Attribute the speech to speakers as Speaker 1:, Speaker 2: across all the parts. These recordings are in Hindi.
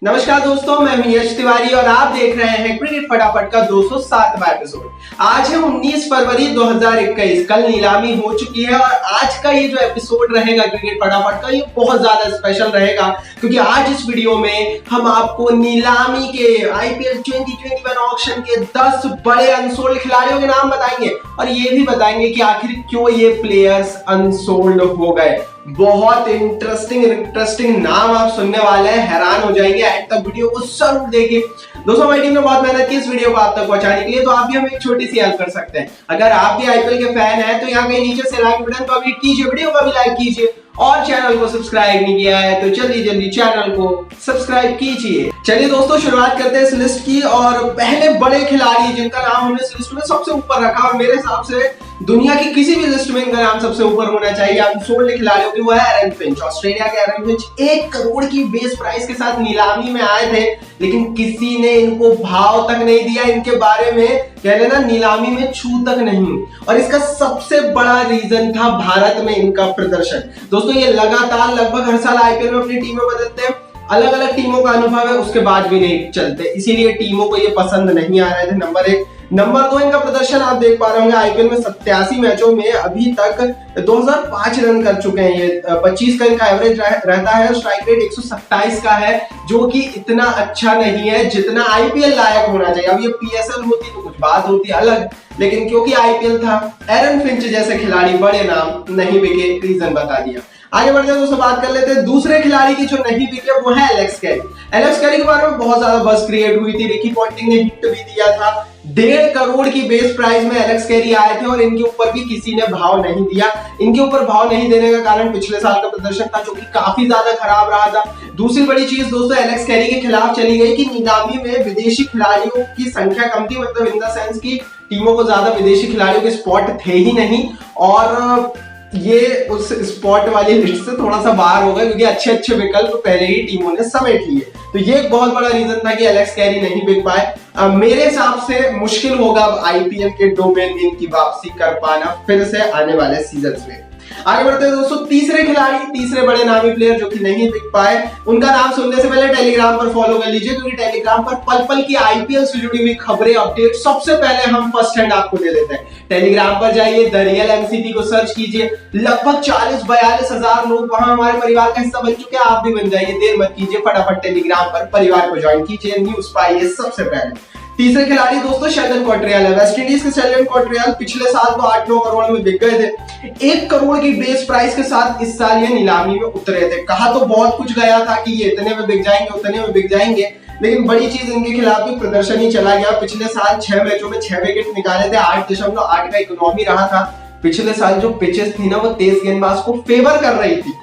Speaker 1: नमस्कार दोस्तों, मैं हूं यश तिवारी और आप देख रहे हैं क्रिकेट फटाफट का 207वां एपिसोड। आज है 19 फरवरी 2021। कल नीलामी हो चुकी है और आज का ये जो एपिसोड रहेगा क्रिकेट फटाफट का, ये बहुत ज्यादा स्पेशल रहेगा क्योंकि आज इस वीडियो में हम आपको नीलामी के आईपीएल 2021 ऑक्शन के 10 बड़े अनसोल्ड खिलाड़ियों के नाम बताएंगे और ये भी बताएंगे कि आखिर क्यों ये प्लेयर्स अनसोल्ड हो गए। बहुत इंटरेस्टिंग नाम आप सुनने वाले हैं, हैरान हो जाएंगे। एंड तक वीडियो को जरूर देखिए। दोस्तों, हमारी टीम ने बहुत मेहनत की इस वीडियो को आप तक पहुंचाने के लिए, तो आप भी हमें एक छोटी सी हेल्प कर सकते हैं। अगर आप भी आईपीएल के फैन हैं तो यहाँ कहीं नीचे से लाइक बटन को हिट कीजिए, वीडियो को भी लाइक कीजिए और चैनल को सब्सक्राइब नहीं किया है तो जल्दी चैनल को सब्सक्राइब कीजिए। चलिए दोस्तों, शुरुआत करते हैं इस लिस्ट की। और पहले बड़े खिलाड़ी जिनका नाम हमने इस लिस्ट में सबसे ऊपर रखा और मेरे हिसाब से दुनिया की किसी भी लिस्ट में इनका नाम सबसे ऊपर होना चाहिए अनसोल्ड खिलाड़ियों की, वो है एरन फिंच। ऑस्ट्रेलिया के एरन फिंच 1 करोड़ की बेस प्राइस के साथ नीलामी में आए थे, लेकिन किसी ने इनको भाव तक नहीं दिया। इनके बारे में कह लेना नीलामी में छू तक नहीं। और इसका सबसे बड़ा रीजन था भारत में इनका प्रदर्शन। दोस्तों, ये लगातार लगभग हर साल आईपीएल में अपनी टीमें बदलते हैं, अलग अलग टीमों का अनुभव है, उसके बाद भी नहीं चलते, इसीलिए टीमों को ये पसंद नहीं आ रहे थे। नंबर 1। नंबर 2, इनका प्रदर्शन आप देख पा रहे होंगे आईपीएल में 87 मैचों में अभी तक 2005 रन कर चुके हैं। ये 25 का इनका एवरेज रहता है। स्ट्राइक रेट 127 का है, जो कि इतना अच्छा नहीं है जितना आईपीएल लायक होना चाहिए। अब ये पीएसएल होती तो कुछ बात होती अलग, लेकिन क्योंकि आईपीएल था, एरन फिंच जैसे खिलाड़ी बड़े नाम नहीं बिके, रीजन बता दिया। आगे बढ़ते हैं दोस्तों, बात कर लेते हैं दूसरे खिलाड़ी की जो नहीं बिके, वो है एलेक्स कैरी। एलेक्स कैरी के बारे में बहुत ज्यादा बज़ क्रिएट हुई थी। रिकी पॉन्टिंग ने हिट भी दिया था। 1.5 करोड़ की बेस प्राइस में एलेक्स कैरी आए थे और इनके ऊपर भी किसी ने भाव नहीं दिया। इनके ऊपर भाव नहीं देने का कारण पिछले साल का प्रदर्शन था, जो कि काफी ज्यादा खराब रहा था। दूसरी बड़ी चीज दोस्तों, एलेक्स कैरी के खिलाफ चली गई कि नीलामी में विदेशी खिलाड़ियों की संख्या कम थी, मतलब इन द सेंस की टीमों को ज्यादा विदेशी खिलाड़ियों के स्पॉट थे ही नहीं, और ये उस स्पॉट वाली लिस्ट से थोड़ा सा बाहर हो गए क्योंकि अच्छे विकल्प पहले ही टीमों ने समेट लिए। तो ये एक बहुत बड़ा रीजन था कि एलेक्स कैरी नहीं बिक पाए। मेरे हिसाब से मुश्किल होगा अब आईपीएल के डोमेन में इनकी वापसी कर पाना फिर से आने वाले सीजन में। आगे बढ़ते हैं दोस्तों, तीसरे बड़े नामी प्लेयर जो कि नहीं बिक पाए, उनका नाम सुनने से पहले टेलीग्राम पर फॉलो कर लीजिए, क्योंकि टेलीग्राम पर पल पल की आईपीएल से जुड़ी हुई खबरें, अपडेट सबसे पहले हम फर्स्ट हैंड आपको दे देते हैं। टेलीग्राम पर जाइए, द रियल एमसीपी को सर्च कीजिए। लगभग 40-42 हजार लोग वहां हमारे परिवार का हिस्सा बन चुके हैं। आप भी बन जाइए, देर मत कीजिए, फटाफट टेलीग्राम पर परिवार को ज्वाइन कीजिए, न्यूज पाइए सबसे पहले। तीसरे खिलाड़ी दोस्तों शेल्डन कॉट्रियल है। वेस्ट इंडीज के शेल्डन कॉट्रियल पिछले साल तो 8-9 करोड़ में बिक गए थे। 1 करोड़ की बेस प्राइस के साथ इस साल ये नीलामी में उतरे थे। कहा तो बहुत कुछ गया था कि ये इतने में बिक जाएंगे, उतने में बिक जाएंगे, लेकिन बड़ी चीज इनके खिलाफ भी प्रदर्शन ही चला गया। पिछले साल 6 मैचों में 6 विकेट निकाले थे, 8.8 का इकोनॉमी रहा था। पिछले साल जो पिचेस थी ना, वो तेज गेंदबाज को फेवर कर रही थी,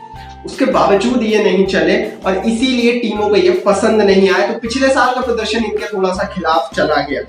Speaker 1: उसके बावजूद ये नहीं चले और इसीलिए टीमों को ये पसंद नहीं आया। तो पिछले साल का प्रदर्शन इनके थोड़ा सा खिलाफ चला गया।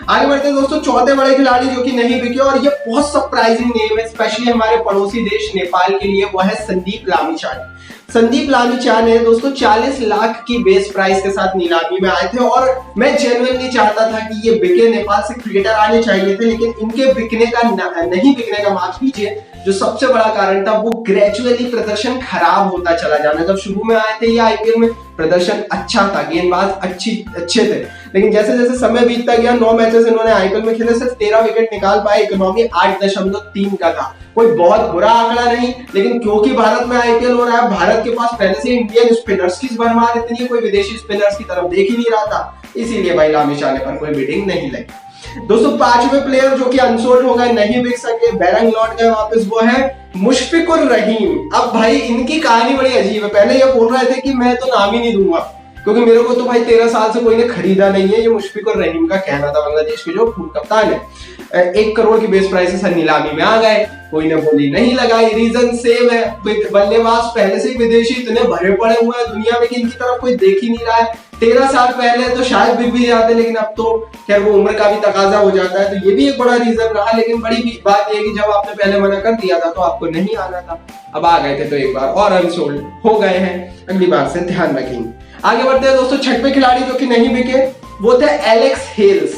Speaker 1: आगे बढ़ते हैं दोस्तों, चौथे बड़े खिलाड़ी जो कि नहीं बिके और ये बहुत सरप्राइजिंग नेम है, स्पेशली हमारे पड़ोसी देश नेपाल के लिए, वो है संदीप लामिछाने। संदीप लामिछाने दोस्तों 40 लाख की बेस प्राइस के साथ नीलामी में आए थे और मैं जेन्युइनली चाहता था कि ये बिके। नेपाल से क्रिकेटर आने चाहिए थे, लेकिन इनके बिकने का नहीं बिकने का माफ कीजिए, जो सबसे बड़ा कारण था वो ग्रेजुअली प्रदर्शन खराब होता चला जाना। जब शुरू में आए थे ये आईपीएल में प्रदर्शन अच्छा था, गेंदबाज अच्छे थे, लेकिन जैसे जैसे समय बीतता गया, 9 मैचेस इन्होंने आईपीएल में खेले, सिर्फ 13 विकेट निकाल पाए, इकोनॉमी 8.3 का था। कोई बहुत बुरा आंकड़ा नहीं, लेकिन क्योंकि भारत में आईपीएल हो रहा है, भारत के पास पहले से इंडियन स्पिनर्स की भरमार इतनी है, कोई विदेशी स्पिनर्स की तरफ देख ही नहीं रहा था, इसीलिए भाई लामिछाने पर कोई बिडिंग नहीं लगी। दोस्तों, 5वें प्लेयर जो कि अनसोल्ड हो गए, नहीं बिक सके, बैरंग लौट गए वापस, वो है मुशफिकुर रहीम। अब भाई इनकी कहानी बड़ी अजीब है। पहले ये बोल रहे थे कि मैं तो नाम ही नहीं दूंगा क्योंकि मेरे को तो भाई 13 साल से कोई ने खरीदा नहीं है, ये मुशफिकुर रहीम का कहना था, बांग्लादेश के जो फुल कप्तान है। 1 करोड़ की बेस प्राइस से नीलामी में आ गए, कोई ने बोली नहीं लगाई। रीजन सेम है, बल्लेबाज पहले से ही विदेशी इतने भरे पड़े हुए हैं दुनिया में कि इनकी तरफ कोई देख ही नहीं रहा है। 13 साल पहले तो शायद बिक भी जाते, लेकिन अब तो खैर वो उम्र का भी तकाजा हो जाता है, तो ये भी एक बड़ा रीजन रहा। लेकिन बड़ी बात यह कि जब आपने पहले मना कर दिया था तो आपको नहीं आना था, अब आ गए थे तो एक बार और अनसोल्ड हो गए हैं, अगली बार से ध्यान रखेंगे। आगे बढ़ते हैं दोस्तों, 6वें खिलाड़ी जो कि नहीं बिके वो थे एलेक्स हेल्स।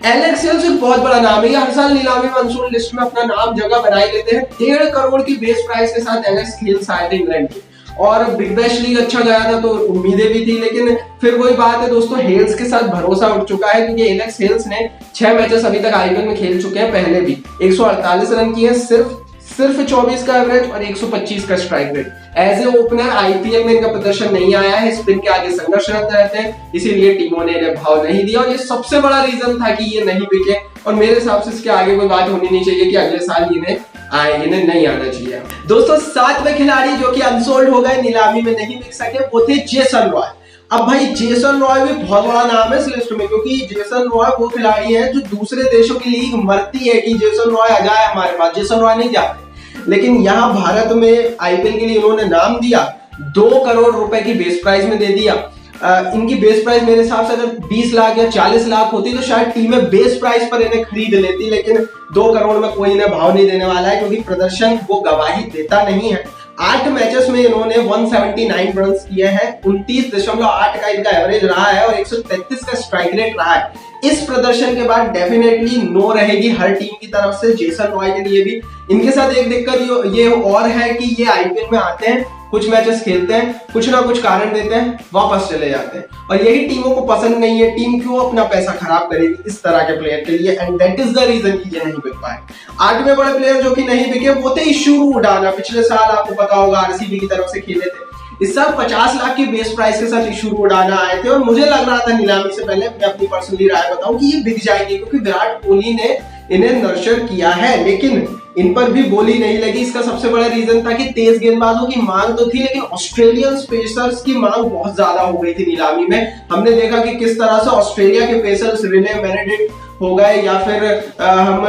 Speaker 1: एलेक्स हेल्स एक बहुत बड़ा नाम है, ये हर साल नीलामी में अनसोल्ड लिस्ट में अपना नाम जगह बनाई लेते हैं। 1.5 करोड़ की बेस प्राइस के साथ एलेक्स हेल्स आए थे इंग्लैंड के और बिग बैश लीग अच्छा गया था तो उम्मीदें भी थी, लेकिन फिर वही बात है दोस्तों, हेल्स के साथ भरोसा उठ चुका है क्योंकि एलेक्स हेल्स ने 6 मैचेस अभी तक आईपीएल में खेल चुके हैं, पहले भी 148 रन किए, सिर्फ 24 का एवरेज और 125 का strike rate. As a opener IPL में इनका प्रदर्शन नहीं आया है, स्पिन के आगे संघर्षरत रहते हैं, इसीलिए टीमों ने इन्हें भाव नहीं दिया और ये सबसे बड़ा रीजन था कि ये नहीं बिके। और मेरे हिसाब से इसके आगे कोई बात होनी नहीं चाहिए कि अगले साल इन्हें नहीं आना चाहिए। दोस्तों 7वें खिलाड़ी जो कि अनसोल्ड हो गए, नीलामी में नहीं बिक सके, वो थे जेसन रॉय। अब भाई जेसन रॉय भी बहुत बड़ा नाम है इस लिस्ट में, क्योंकि जेसन रॉय वो खिलाड़ी है जो दूसरे देशों की लीग मरती है कि जेसन रॉय आ जाए हमारे पास, जेसन रॉय नहीं जाते, लेकिन यहाँ भारत में आईपीएल के लिए उन्होंने नाम दिया, 2 करोड़ रुपए की बेस प्राइस में दे दिया। इनकी बेस प्राइस मेरे हिसाब से अगर 20 लाख या 40 लाख होती तो शायद टीमें बेस प्राइस पर इन्हें खरीद लेती, लेकिन 2 करोड़ में कोई इन्हें भाव नहीं देने वाला है क्योंकि प्रदर्शन वो गवाही देता नहीं है। 8 मैचेस में इन्होंने 179 रन किए हैं, 29.8 का इनका एवरेज रहा है और 133 का स्ट्राइक रेट रहा है। इस प्रदर्शन के बाद डेफिनेटली नो रहेगी हर टीम की तरफ से जेसन रॉय के लिए भी। इनके साथ एक दिक्कत ये और है कि ये आईपीएल में आते हैं, कुछ मैचेस खेलते हैं, कुछ ना कुछ कारण देते हैं, वापस चले जाते हैं और यही टीमों को पसंद नहीं है। टीम क्यों अपना पैसा खराब करेगी इस तरह के प्लेयर के लिए, and that is the reason कि ये नहीं बिक पाए। 8वें बड़े प्लेयर जो कि नहीं बिके वो थे इशुरू उडाना। पिछले साल आपको पता होगा आरसीबी की तरफ से खेले थे, इस साल 50 लाख की बेस प्राइस के साथ इशुरू उडाना आए थे और मुझे लग रहा था नीलामी से पहले, मैं अपनी पर्सनली राय बताऊं, कि ये बिक जाएगी क्योंकि विराट कोहली ने इन्हें नर्चर किया है, लेकिन इन पर भी बोली नहीं लगी। इसका सबसे बड़ा रीजन था कि तेज गेंदबाजों की मांग तो थी, लेकिन ऑस्ट्रेलियन पेसर्स की मांग बहुत ज्यादा हो गई थी नीलामी में। हमने देखा कि किस तरह से ऑस्ट्रेलिया के पेसर्स रिले बेनेडिक्ट हो गए या फिर हम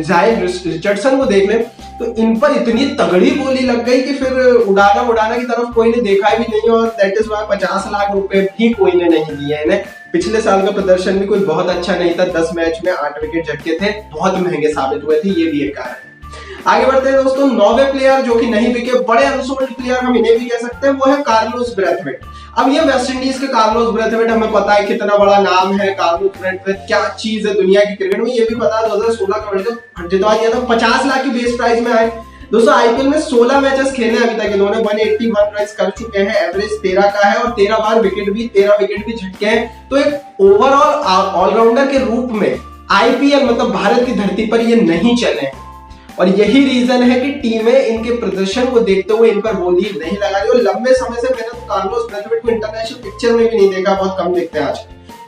Speaker 1: जायद रिचर्डसन को देख लें, तो इन पर इतनी तगड़ी बोली लग गई कि फिर उड़ाना की तरफ कोई ने देखा भी नहीं और दैट इज व्हाई 50 लाख रुपए भी कोई ने नहीं दिए इन्हें। पिछले साल का प्रदर्शन भी कोई बहुत अच्छा नहीं था, 10 मैच में 8 विकेट झटके थे, बहुत महंगे साबित हुए थे, ये भी एक कारण है। आगे बढ़ते हैं दोस्तों, 9वें प्लेयर जो कि नहीं बिके, बड़े अनसोल्ड प्लेयर हम इन्हें भी कह सकते हैं, वो है कार्लोस ब्रैथवेट। अब ये वेस्ट इंडीज के कार्लोस ब्रैथवेट, हमें पता है कितना बड़ा नाम है कार्लोस ब्रैथवेट, क्या चीज है दुनिया की क्रिकेट में, ये भी पता है 2016 का वर्ल्ड कप जितवा दिया था, 50 लाख की बेस प्राइस में आए। दोस्तों आईपीएल में 16 मैचेस खेले अभी तक इन्होंने, 181 रन कर चुके हैं, एवरेज 13 का है और 13 बार विकेट भी झटके हैं। तो एक ओवरऑल ऑलराउंडर के रूप में आईपीएल मतलब भारत की धरती पर ये नहीं चले और यही रीजन है कि टीमें इनके प्रदर्शन को देखते हुए इन पर बोली नहीं लगा रही। और लंबे समय से मैंने तो कार्लोस ब्रैथवेट को इंटरनेशनल पिक्चर में भी नहीं देखा, बहुत कम देखते हैं आज,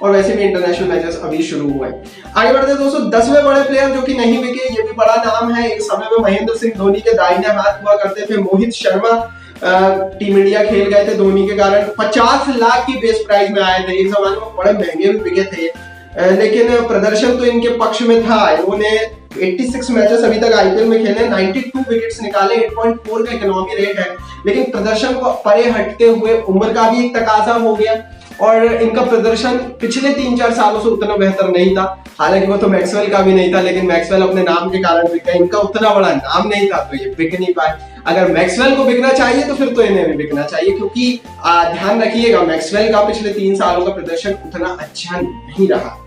Speaker 1: और वैसे भी इंटरनेशनल मैचेस अभी शुरू हुए। आगे बढ़ते हैं दोस्तों, 10वें बड़े प्लेयर जो कि नहीं बिके, ये भी बड़ा नाम है। एक समय में महेंद्र सिंह धोनी के दाहिने हाथ हुआ करते थे, मोहित शर्मा टीम इंडिया खेल गए थे धोनी के कारण, 50 लाख की बेस प्राइस में आए थे, एक जमाने में बड़े महंगे भी बिके थे, लेकिन प्रदर्शन तो इनके पक्ष में था। इन्होंने 86 मैचेस अभी तक आईपीएल में खेले, 92 विकेट्स निकाले, 8.4 का इकोनॉमी रेट है, लेकिन प्रदर्शन को परे हटते हुए उम्र का भी एक तकाजा हो गया और इनका प्रदर्शन पिछले 3-4 सालों से उतना बेहतर नहीं था। हालांकि वो तो मैक्सवेल का भी नहीं था, लेकिन मैक्सवेल अपने नाम के कारण बिका, इनका उतना बड़ा नाम नहीं था तो ये बिक नहीं पाए। अगर मैक्सवेल को बिकना चाहिए तो फिर तो इन्हें भी बिकना चाहिए, क्योंकि ध्यान रखिएगा मैक्सवेल का पिछले 3 सालों का प्रदर्शन उतना अच्छा नहीं रहा।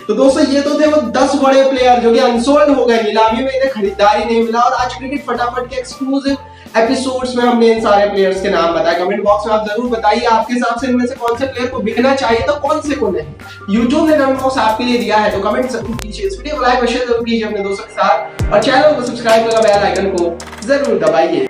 Speaker 1: तो दोस्तों ये तो थे वो 10 बड़े प्लेयर जो कि अनसोल्ड हो गए, नीलामी में इन्हें खरीदारी नहीं मिला। और आज क्रिकेट फटाफट के एक्सक्लूसिव एपिसोड्स में हमने इन सारे प्लेयर्स के नाम बताए। कमेंट बॉक्स में आप जरूर बताइए आपके हिसाब से इनमें से कौन से प्लेयर को बिकना चाहिए तो कौन से को नहीं। यूट्यूब ने कमेंट बॉक्स आपके लिए दिया है, तो कमेंट जरूर कीजिए, इस वीडियो को लाइक और शेयर जरूर कीजिए अपने दोस्तों के साथ और चैनल को सब्सक्राइब कर बेल आइकन को जरूर दबाइए।